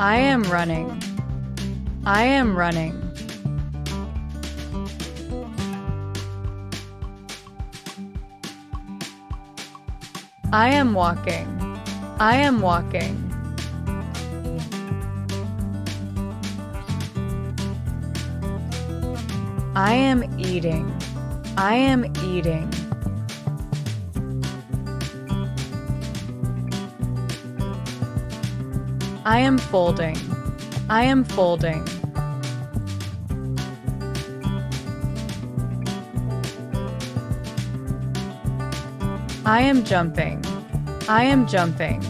I am running. I am running. I am walking. I am walking. I am eating. I am eating. I am folding. I am folding. I am jumping. I am jumping.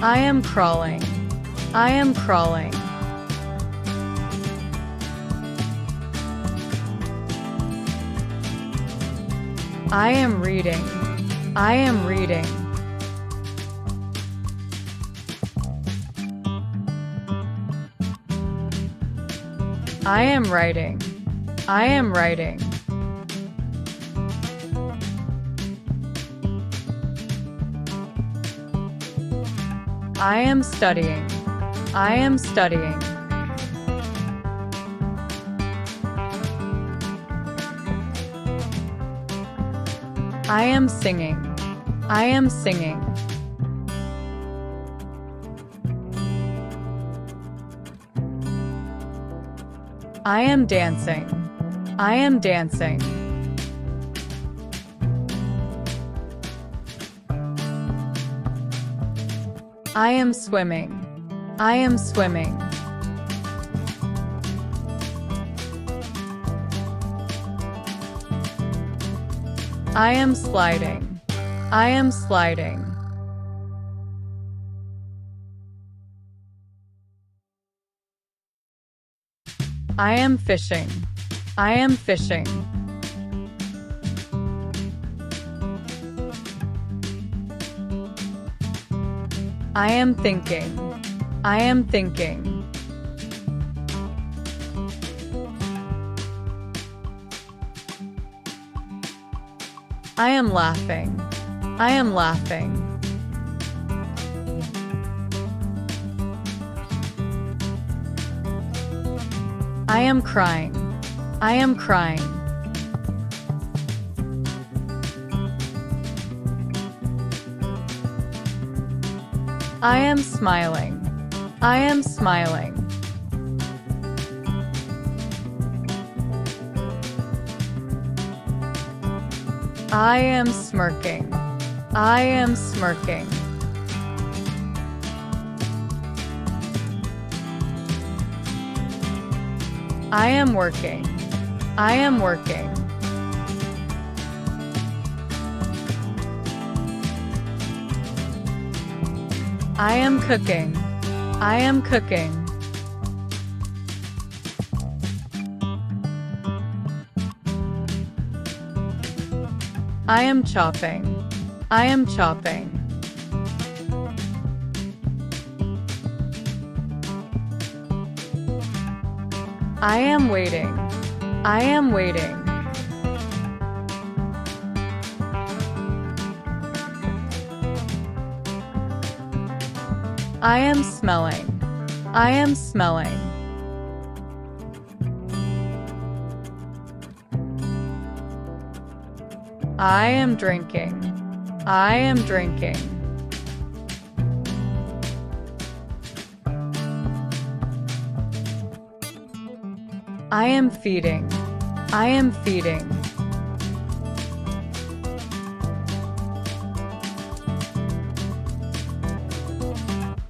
I am crawling. I am crawling. I am reading. I am reading. I am writing. I am writing. I am studying. I am studying. I am singing. I am singing. I am dancing. I am dancing. I am swimming. I am swimming. I am sliding. I am sliding. I am fishing. I am fishing. I am thinking. I am thinking. I am laughing. I am laughing. I am crying. I am crying. I am smiling. I am smiling. I am smirking. I am smirking. I am working. I am working. I am cooking. I am cooking. I am chopping. I am chopping. I am waiting. I am waiting. I am smelling. I am smelling. I am drinking. I am drinking. I am feeding. I am feeding.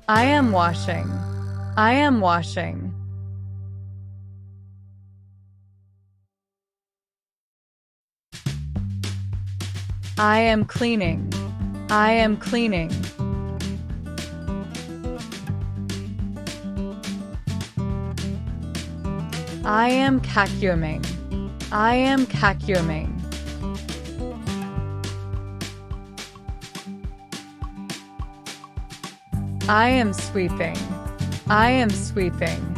I am washing. I am washing. I am cleaning. I am cleaning. I am vacuuming. I am vacuuming. I am sweeping. I am sweeping.